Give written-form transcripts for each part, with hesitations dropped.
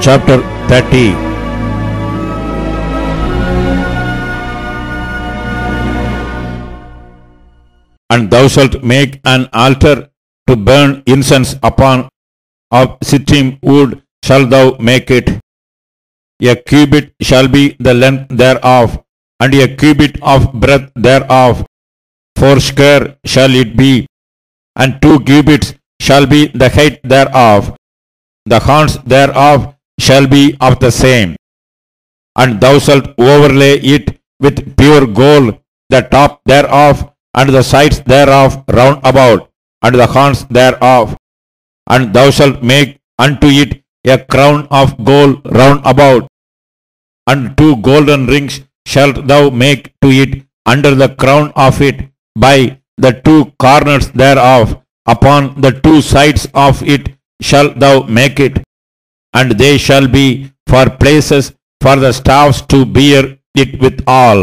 chapter 30. And thou shalt make an altar to burn incense upon, of shittim wood shalt thou make it. A cubit shall be the length thereof, and a cubit of breadth thereof. 4 shall it be, and 2 cubits shall be the height thereof. The horns thereof shall be of the same. And thou shalt overlay it with pure gold, the top thereof, and the sides thereof round about, and the horns thereof. And thou shalt make unto it a crown of gold round about, and 2 golden rings shalt thou make to it under the crown of it, by the 2 corners thereof. Upon the 2 sides of it shalt thou make it, and they shall be for places for the staffs to bear it withal.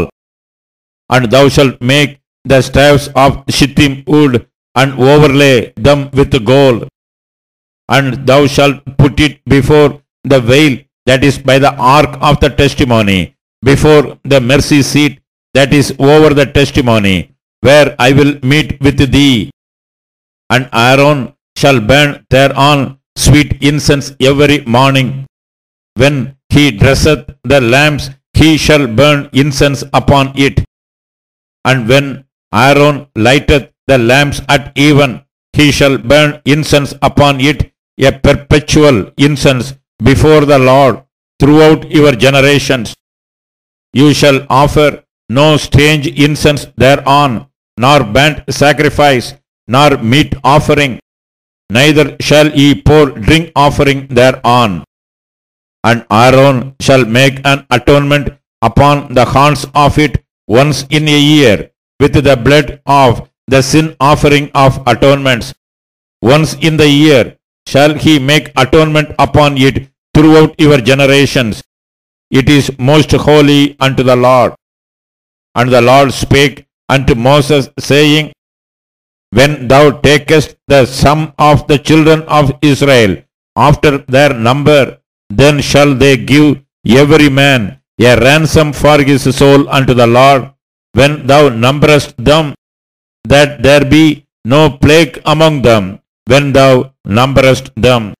And thou shalt make the staffs of shittim wood, and overlay them with gold. And thou shalt put it before the veil that is by the ark of the testimony, before the mercy seat that is over the testimony, where I will meet with thee. And Aaron shall burn thereon sweet incense every morning. When he dresseth the lamps, he shall burn incense upon it. And when Aaron lighteth the lamps at even, he shall burn incense upon it, a perpetual incense before the Lord throughout your generations. You shall offer no strange incense thereon, nor burnt sacrifice, nor meat offering, neither shall ye pour drink offering thereon. And Aaron shall make an atonement upon the horns of it once in a year, with the blood of the sin offering of atonements. Once in the year shall he make atonement upon it throughout your generations. It is most holy unto the Lord. And the Lord spake unto Moses, saying, When thou takest the sum of the children of Israel after their number, then shall they give every man a ransom for his soul unto the Lord, when thou numberest them, that there be no plague among them, when thou numberest them.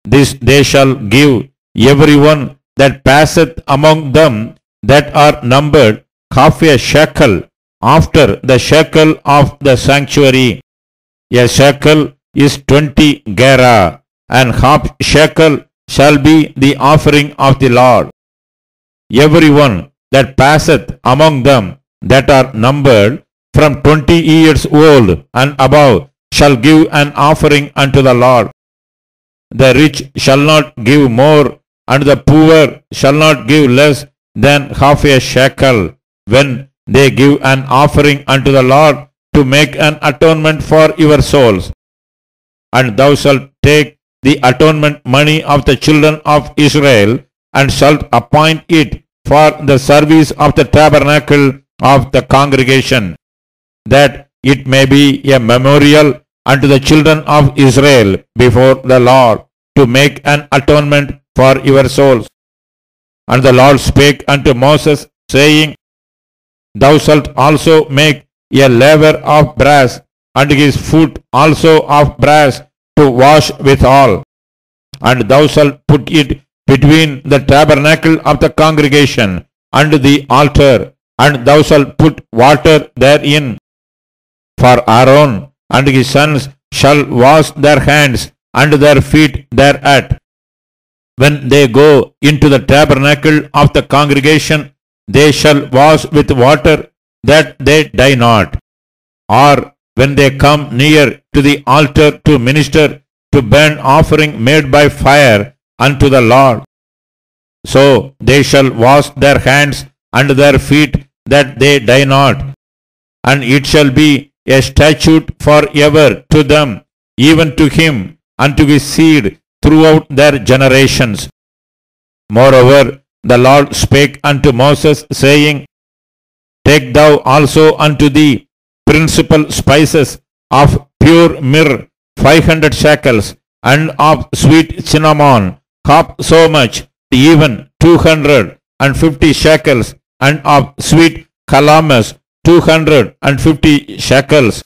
This they shall give every one that passeth among them that are numbered half a shekel after the shekel of the sanctuary. A shekel is 20 gerah, and half shekel shall be the offering of the Lord. Every one that passeth among them that are numbered from 20 years old and above shall give an offering unto the Lord. The rich shall not give more, and the poor shall not give less than half a shekel, when they give an offering unto the Lord to make an atonement for your souls. And thou shalt take the atonement money of the children of Israel, and shalt appoint it for the service of the tabernacle of the congregation, that it may be a memorial unto the children of Israel before the Lord, to make an atonement for your souls. And the Lord spake unto Moses, saying, Thou shalt also make a laver of brass, and his foot also of brass, to wash withal. And thou shalt put it between the tabernacle of the congregation and the altar, and thou shalt put water therein. For Aaron and his sons shall wash their hands and their feet thereat. When they go into the tabernacle of the congregation, they shall wash with water, that they die not. Or when they come near to the altar to minister to burnt offering made by fire unto the Lord, so they shall wash their hands and their feet, that they die not. And it shall be a statute forever to them, even to him and to his seed throughout their generations. Moreover, the Lord spake unto Moses, saying, Take thou also unto thee principal spices of pure myrrh 500 shekels, and of sweet cinnamon half so much, even 250 shekels, and of sweet calamus 250 shekels,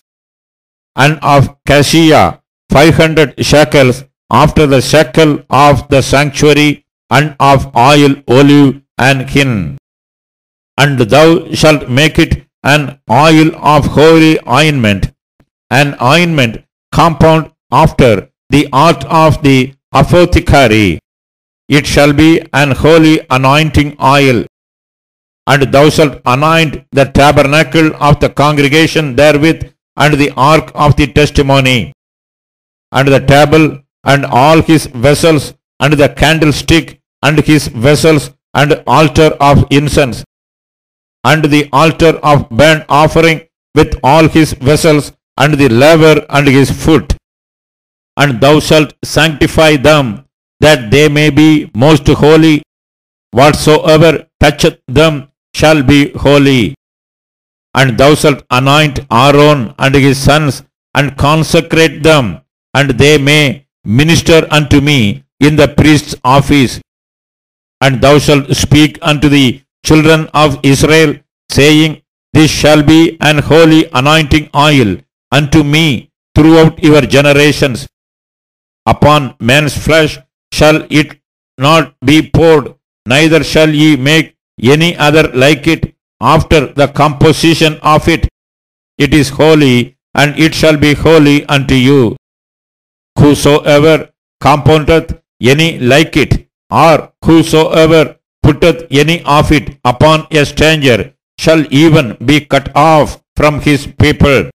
and of cassia 500 shekels, after the shekel of the sanctuary, and of oil, olive, and hin. And thou shalt make it an oil of holy ointment, an ointment compound after the art of the apothecary. It shall be an holy anointing oil. And thou shalt anoint the tabernacle of the congregation therewith, and the ark of the testimony, and the table, and all his vessels, and the candlestick, and his vessels, and altar of incense, and the altar of burnt offering with all his vessels, and the laver and his foot. And thou shalt sanctify them, that they may be most holy. Whatsoever toucheth them shall be holy. And thou shalt anoint Aaron and his sons, and consecrate them, and they may minister unto me in the priest's office. And thou shalt speak unto the children of Israel, saying, This shall be an holy anointing oil unto me throughout your generations. Upon man's flesh shall it not be poured, neither shall ye make any other like it after the composition of it. It is holy, and it shall be holy unto you. Whosoever compoundeth any like it, or whosoever putteth any of it upon a stranger, shall even be cut off from his people.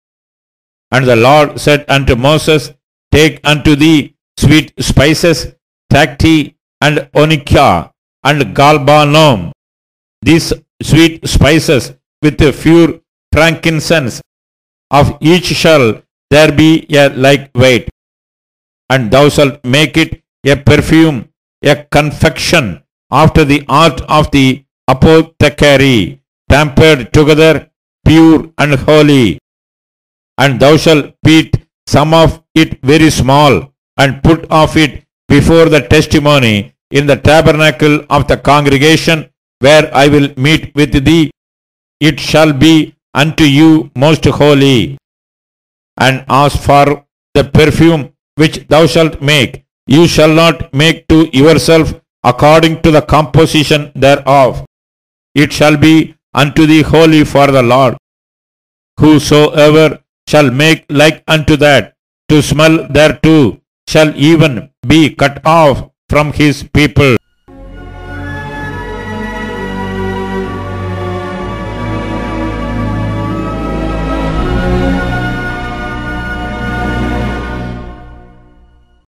And the Lord said unto Moses, Take unto thee sweet spices, tacti, and onycha, and galbanum, these sweet spices with pure frankincense. Of each shall there be a like weight. And thou shalt make it a perfume, a confection, after the art of the apothecary, tempered together, pure and holy. And thou shalt beat some of it very small, and put of it before the testimony in the tabernacle of the congregation, where I will meet with thee. It shall be unto you most holy. And as for the perfume which thou shalt make, you shall not make to yourself according to the composition thereof. It shall be unto thee holy for the Lord. Whosoever shall make like unto that, to smell thereto, shall even be cut off from his people.